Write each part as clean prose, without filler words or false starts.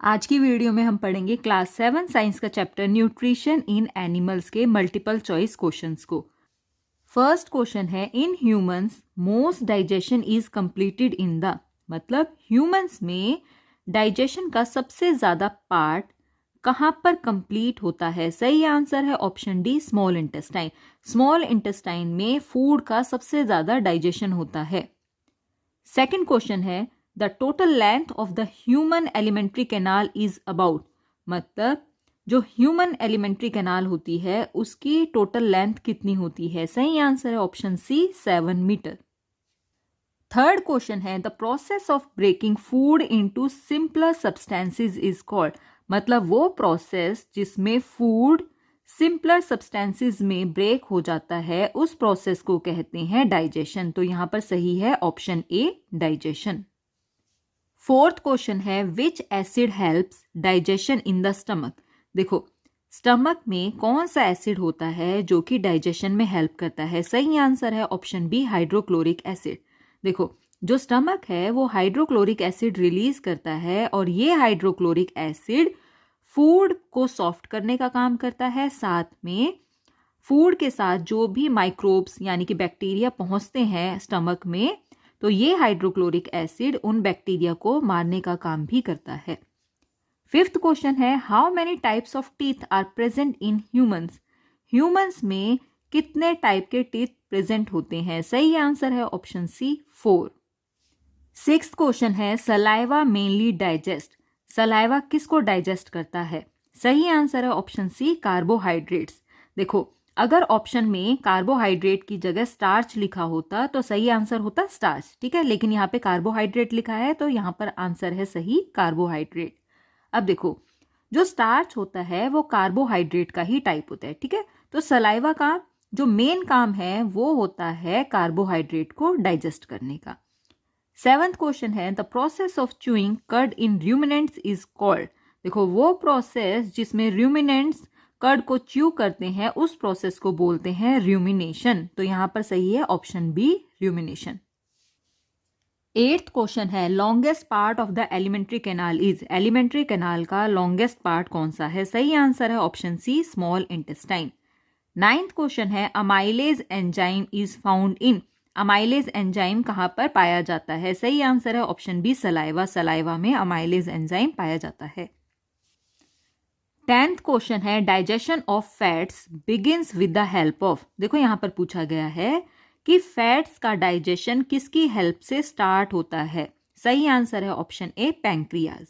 आज की वीडियो में हम पढ़ेंगे क्लास 7 साइंस का चैप्टर न्यूट्रिशन इन एनिमल्स के मल्टीपल चॉइस क्वेश्चंस को। फर्स्ट क्वेश्चन है, in humans most digestion is completed in the, मतलब ह्यूमंस में डाइजेशन का सबसे ज्यादा पार्ट कहाँ पर कंप्लीट होता है। सही आंसर है option D, small intestine. Small intestine में फूड का सबसे ज्यादा डाइजेशन होता है। सेकेंड क्वेश्चन है, the total length of the human elementary canal is about, मतलब जो ह्यूमन एलिमेंट्री कैनाल होती है उसकी टोटल लेंथ कितनी होती है। सही आंसर है option C, 7 metre. Third question है, the process of breaking food into simpler substances is called, मतलब वो प्रोसेस जिसमें फूड सिंपलर सब्सटेंसेस में ब्रेक हो जाता है उस प्रोसेस को कहते हैं डाइजेशन। तो यहां पर सही है option A, digestion. Fourth question है, which acid helps digestion in the stomach. देखो, स्टमक में कौन सा एसिड होता है जो कि डाइजेशन में हेल्प करता है। सही आंसर है ऑप्शन बी, हाइड्रोक्लोरिक एसिड। देखो, जो स्टमक है वो हाइड्रोक्लोरिक एसिड रिलीज करता है और ये हाइड्रोक्लोरिक एसिड फूड को सॉफ्ट करने का काम करता है। साथ में फूड के साथ जो भी माइक्रोब्स यानी कि बैक्टीरिया पहुंचते हैं स्टमक में, तो ये हाइड्रोक्लोरिक एसिड उन बैक्टीरिया को मारने का काम भी करता है। फिफ्थ क्वेश्चन है, how many types of teeth are present in humans. Humans में कितने टाइप के टीथ प्रेजेंट होते हैं। सही आंसर है ऑप्शन सी, 4। सिक्स्थ क्वेश्चन है, सलाइवा मेनली डाइजेस्ट। सलाइवा किसको डाइजेस्ट करता है। सही आंसर है ऑप्शन सी, कार्बोहाइड्रेट्स। देखो, अगर ऑप्शन में कार्बोहाइड्रेट की जगह स्टार्च लिखा होता तो सही आंसर होता स्टार्च, ठीक है, लेकिन यहाँ पे कार्बोहाइड्रेट लिखा है तो यहाँ पर आंसर है सही, कार्बोहाइड्रेट। अब देखो, जो स्टार्च होता है वो कार्बोहाइड्रेट का ही टाइप होता है, ठीक है, तो सलाइवा का जो मेन काम है वो होता है कार्बोहाइड्रेट को डाइजेस्ट करने का। सेवंथ क्वेश्चन है, the process of chewing cud in ruminants is called. देखो, वो प्रोसेस जिसमें रूमिनेंट्स कर्ड को च्यू करते हैं उस प्रोसेस को बोलते हैं रूमिनेशन। तो यहां पर सही है option B, rumination. Eighth question है, longest part of the alimentary canal is. Alimentary canal का लॉन्गेस्ट पार्ट कौन सा है। सही आंसर है option C, small intestine. Ninth question है, amylase enzyme is found in. Amylase enzyme कहां पर पाया जाता है। सही आंसर है ऑप्शन बी, सलाइवा। सलाइवा में अमाइलेज एंजाइम पाया जाता है। 10th क्वेश्चन है, digestion of fats begins with the help of. देखो, यहां पर पूछा गया है कि फैट्स का डाइजेशन किसकी हेल्प से स्टार्ट होता है। सही आंसर है option A, pancreas.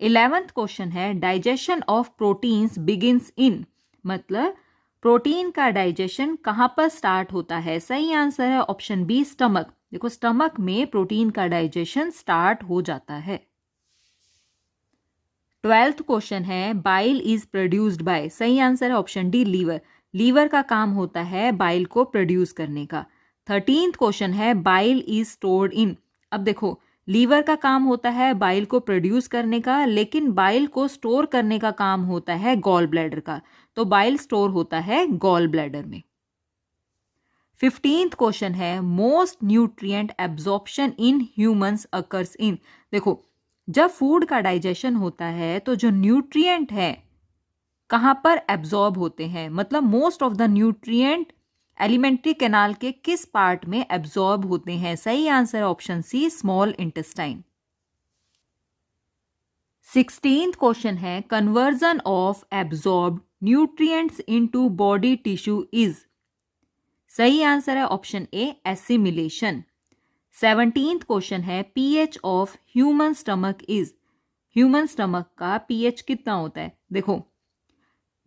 11th question है, digestion of proteins begins in, मतलब प्रोटीन का डाइजेशन कहां पर स्टार्ट होता है। सही आंसर है ऑप्शन बी, स्टमक। देखो, स्टमक में प्रोटीन का डाइजेशन स्टार्ट हो जाता है। 12th क्वेश्चन है, बाइल इज प्रोड्यूस्ड बाय। सही आंसर है ऑप्शन डी, लीवर। लीवर का काम होता है बाइल को प्रोड्यूस करने का। 13th क्वेश्चन है, बाइल इज स्टोर्ड इन। अब देखो, लीवर का काम होता है बाइल को प्रोड्यूस करने का, लेकिन बाइल को स्टोर करने का काम होता है गॉल ब्लैडर का। तो बाइल स्टोर होता है गॉल ब्लैडर में। 15th क्वेश्चन है, most nutrient absorption in humans occurs in. देखो, जब फूड का डाइजेशन होता है तो जो न्यूट्रिएंट है कहां पर एब्जॉर्ब होते हैं, मतलब most of the nutrient alimentary canal के किस पार्ट में एब्जॉर्ब होते हैं। सही answer option C, small intestine. 16th question है, conversion of absorb nutrients into body tissue is. सही आंसर है option A, assimilation. 17th question है, pH of human stomach is. Human stomach का पीएच कितना होता है। देखो,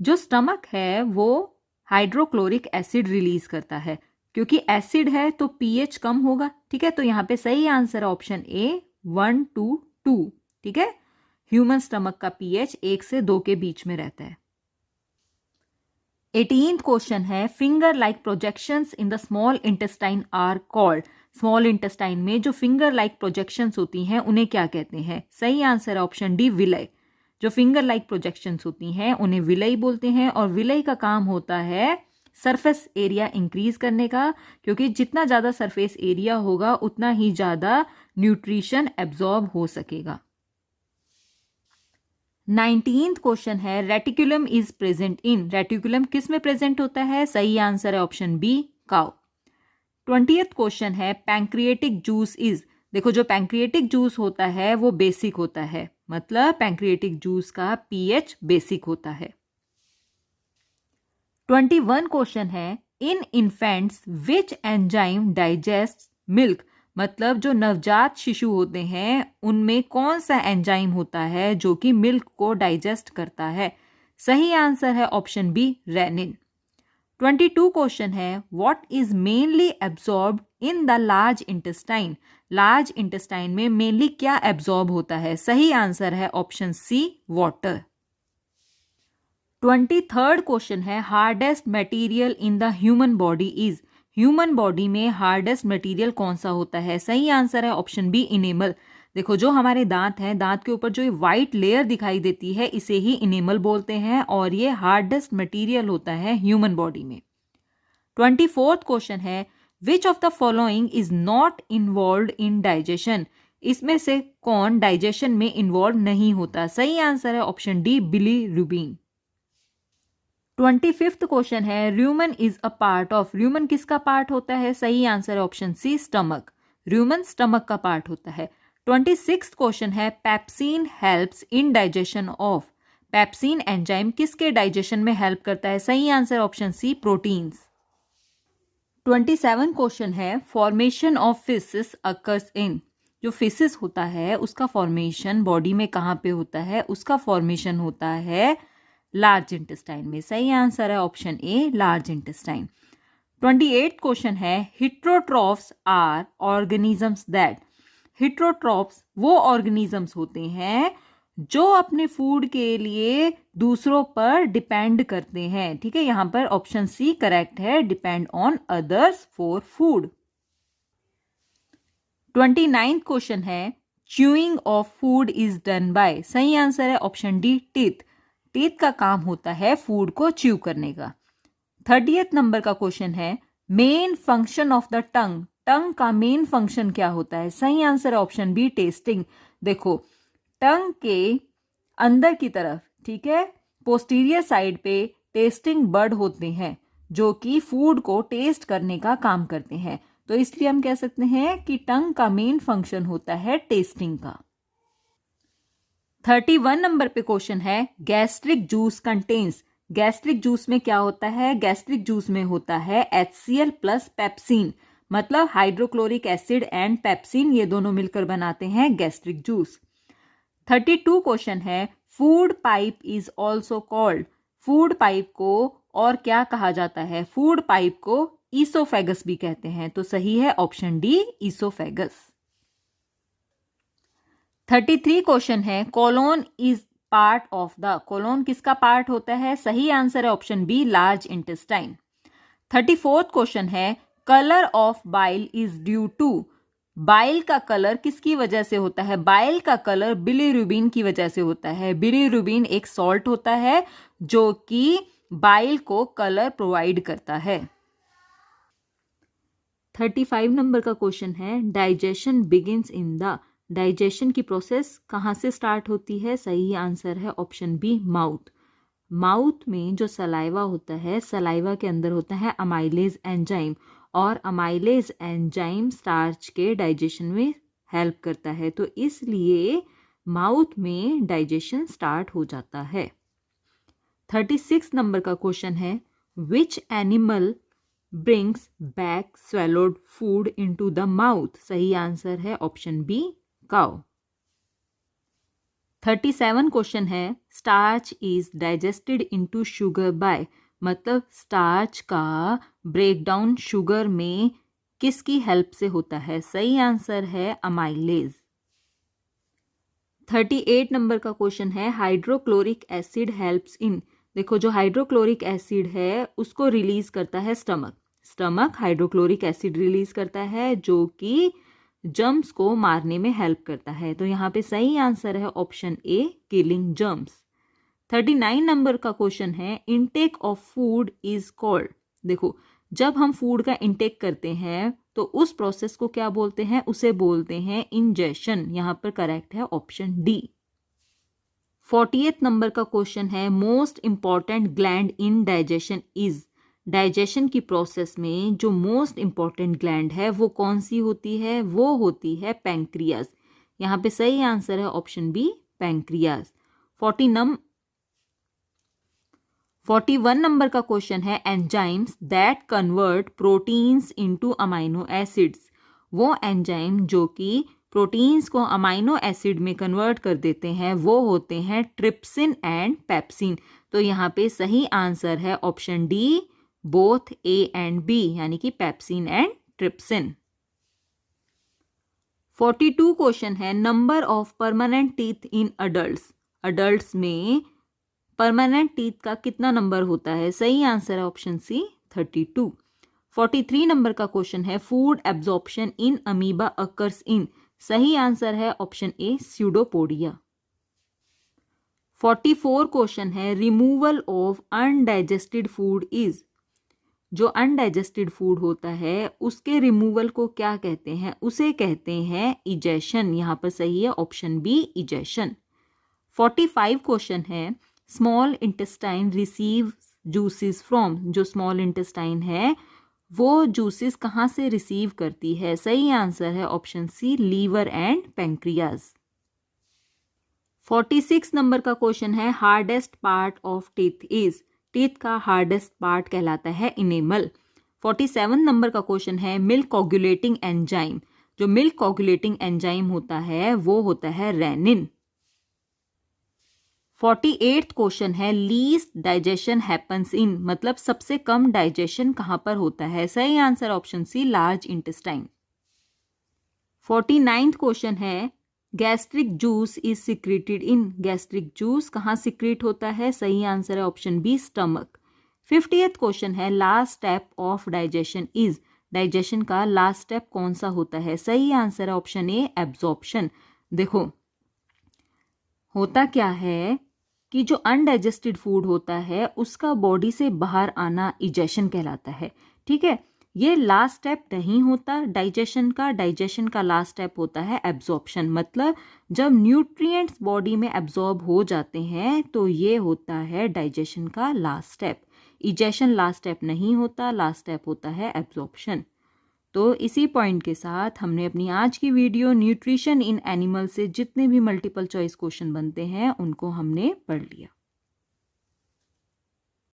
जो स्टमक है वो हाइड्रोक्लोरिक एसिड रिलीज करता है, क्योंकि एसिड है तो पीएच कम होगा, ठीक है, तो यहां पे सही आंसर है ऑप्शन ए, 1 to 2, ठीक है। ह्यूमन स्टमक का पीएच 1 से 2 के बीच में रहता है। 18th क्वेश्चन है, finger like projections in the small intestine are called. Small intestine में जो फिंगर लाइक प्रोजेक्शंस होती हैं उन्हें क्या कहते हैं। सही आंसर है ऑप्शन डी, विलय। जो फिंगर लाइक प्रोजेक्शंस होती हैं उन्हें विलय बोलते हैं, और विलय का काम होता है सरफेस एरिया इंक्रीज करने का, क्योंकि जितना ज़्यादा सरफेस एरिया होगा उतना ही ज़्यादा न्यूट्रिशन एब्जॉर्ब हो सकेगा। 19th क्वेश्चन है reticulum is present in, reticulum किस में प्रेजेंट होता है? सही आंसर है option B, cow. 20th question है पैंक्रिएटिक जूस इज, देखो जो पैंक्रिएटिक जूस होता है वो बेसिक होता है, मतलब पैंक्रिएटिक जूस का पीएच बेसिक होता है। 21 क्वेश्चन है in infants which enzyme digest milk, मतलब जो नवजात शिशु होते हैं उनमें कौन सा एंजाइम होता है जो कि मिल्क को डाइजेस्ट करता है? सही आंसर है ऑप्शन बी, रेनिन। 22 क्वेश्चन है what is mainly absorbed in the large intestine, large intestine में मेनली क्या एब्जॉर्ब होता है? सही आंसर है option C, water. 23rd question है hardest material in the human body is, human body में hardest material कौन सा होता है? सही आंसर है ऑप्शन बी, इनेमल। देखो जो हमारे दांत हैं, दांत के ऊपर जो व्हाइट लेयर दिखाई देती है इसे ही इनेमल बोलते हैं और ये हार्डेस्ट मटेरियल होता है ह्यूमन बॉडी में। 24th क्वेश्चन है which of the following is not involve in digestion, इसमें से कौन डाइजेशन में इन्वॉल्व नहीं होता? सही आंसर है option D, bilirubin. 25th question है rumen is a part of, rumen किसका पार्ट होता है? सही आंसर है option C, stomach, rumen stomach का पार्ट होता है। 26th क्वेश्चन है pepsin helps in digestion of, pepsin enzyme किसके डाइजेशन में हेल्प करता है? सही answer option C, proteins. 27 question है formation of faeces occurs in, जो फिसिस होता है उसका फॉर्मेशन बॉडी में कहाँ पे होता है? उसका फॉर्मेशन होता है लार्ज इंटेस्टाइन में। सही आंसर है ऑप्शन ए, लार्ज इंटेस्टाइन। 28th क्वेश्चन है हिट्रोट्रॉफ्स आर ऑर्गेनिजम्स दैट, हिट्रोट्रॉफ्स वो ऑर्गेनिजम्स होते हैं जो अपने फूड के लिए दूसरों पर डिपेंड करते हैं। ठीक है, यहां पर ऑप्शन सी करेक्ट है, depend on others for food. 29th question है chewing of food is done by, सही आंसर है ऑप्शन डी, टीथ, टीथ का काम होता है फूड को च्यू करने का। 30th नंबर का क्वेश्चन है main function of the tongue, tongue का मेन फंक्शन क्या होता है? सही आंसर है ऑप्शन बी, टेस्टिंग। देखो टंग के अंदर की तरफ, ठीक है, पोस्टीरियर साइड पे टेस्टिंग बर्ड होते हैं जो कि फूड को टेस्ट करने का काम करते हैं, तो इसलिए हम कह सकते हैं कि टंग का मेन फंक्शन होता है टेस्टिंग का। 31 नंबर पे क्वेश्चन है gastric juice contains, gastric juice में क्या होता है? गैस्ट्रिक जूस में होता है HCl प्लस पेप्सिन, मतलब हाइड्रोक्लोरिक एसिड एंड पेप्सिन, ये दोनों मिलकर बनाते हैं गैस्ट्रिक जूस। 32 क्वेश्चन है food pipe is also called, food pipe को और क्या कहा जाता है? फूड पाइप को ईसोफेगस भी कहते हैं, तो सही है ऑप्शन डी, ईसोफेगस। 33 क्वेश्चन है colon is part of the, colon किसका पार्ट होता है? सही आंसर है option B, large intestine. 34th question है colour of bile is due to, bile का कलर किसकी वजह से होता है? बाइल का कलर बिलीरुबिन की वजह से होता है। बिलीरुबिन एक सॉल्ट होता है जो कि बाइल को कलर प्रोवाइड करता है। 35 नंबर का क्वेश्चन है digestion begins in the, digestion की प्रोसेस कहाँ से स्टार्ट होती है? सही आंसर है ऑप्शन बी, माउथ, माउथ में जो सलाइवा होता है, सलाइवा के अंदर होता है अमाइलेज एंजाइम और अमाइलेज एंजाइम स्टार्च के डाइजेशन में हेल्प करता है, तो इसलिए माउथ में डाइजेशन स्टार्ट हो जाता है। 36 नंबर का क्वेश्चन है which animal brings back swallowed food into the mouth? सही आंसर है ऑप्शन बी, काउ। 37 क्वेश्चन है starch is digested into sugar bye, मतलब स्टार्च का ब्रेकडाउन शुगर में किसकी हेल्प से होता है? सही आंसर है अमाइलेज। 38 नंबर का क्वेश्चन है हाइड्रोक्लोरिक एसिड हेल्प्स इन, देखो जो हाइड्रोक्लोरिक एसिड है उसको रिलीज करता है stomach, stomach hydrochloric acid release करता है जो कि जर्म्स को मारने में हेल्प करता है, तो यहाँ पे सही आंसर है ऑप्शन ए, किलिंग जर्म्स। 39 नंबर का क्वेश्चन है intake of food is called, देखो जब हम फूड का इनटेक करते हैं तो उस प्रोसेस को क्या बोलते हैं? उसे बोलते हैं इंजेशन, यहाँ पर करेक्ट है ऑप्शन डी। 48 नंबर का क्वेश्चन है most important gland in digestion is. Digestion की प्रोसेस में जो मोस्ट इम्पॉर्टेंट ग्लैंड है वो कौन सी होती है? वो होती है पैंक्रियाज। यहाँ पे सही आंसर है ऑप्शन बी, पैंक्रियाज। 41 नंबर का क्वेश्चन है enzymes that convert proteins into amino acids. वो एंजाइम जो कि प्रोटीन्स को अमाइनो एसिड में कन्वर्ट कर देते हैं वो होते हैं ट्रिप्सिन एंड पेप्सिन। तो यहाँ पे सही आंसर है option D, both A and B, यानी कि पेप्सिन एंड ट्रिप्सिन। 42 क्वेश्चन है number of permanent teeth in adults. Adults में परमानेंट टीथ का कितना नंबर होता है? सही आंसर है ऑप्शन सी, 32। 43 नंबर का क्वेश्चन है food absorption in amoeba occurs in. सही आंसर है ऑप्शन ए, स्यूडोपोडिया। 44 क्वेश्चन है removal of undigested food is. जो अनडाइजेस्टेड फूड होता है उसके रिमूवल को क्या कहते हैं? उसे कहते हैं इजेशन। यहाँ पर सही है ऑप्शन बी, इजेशन। 45 क्वेश्चन है small intestine receive juices from. जो स्मॉल इंटेस्टाइन है वो जूसेस कहाँ से रिसीव करती है? सही आंसर है option C, liver and pancreas. 46 number का क्वेश्चन है hardest part of teeth is. Teeth का हार्डेस्ट पार्ट कहलाता है इनेमल। 47 नंबर का क्वेश्चन है मिल्क कोगुलेटिंग एंजाइम। जो मिल्क कोगुलेटिंग एंजाइम होता है वो होता है रेनिन। 48th क्वेश्चन है लीस्ट डाइजेशन हैपन्स इन, मतलब सबसे कम डाइजेशन कहाँ पर होता है? सही answer option C, large intestine. 49th question है gastric juice is secreted in. Gastric juice कहाँ सिक्रेट होता है? सही आंसर है option B, stomach. 50th question है last step of digestion is. Digestion का लास्ट स्टेप कौन सा होता है? सही आंसर है ऑप्शन ए, एब्जॉर्प्शन। देखो होता क्या है कि जो अनडाइजेस्टेड फूड होता है उसका बॉडी से बाहर आना इजेशन कहलाता है। ठीक है, ये लास्ट स्टेप नहीं होता डाइजेशन का। डाइजेशन का लास्ट स्टेप होता है एब्जॉर्प्शन। मतलब जब न्यूट्रिएंट्स बॉडी में एब्जॉर्ब हो जाते हैं तो ये होता है डाइजेशन का last step. Egestion last step नहीं होता, लास्ट स्टेप होता है एब्जॉर्प्शन। तो इसी पॉइंट के साथ हमने अपनी आज की वीडियो न्यूट्रिशन इन एनिमल से जितने भी मल्टीपल चॉइस क्वेश्चन बनते हैं उनको हमने पढ़ लिया।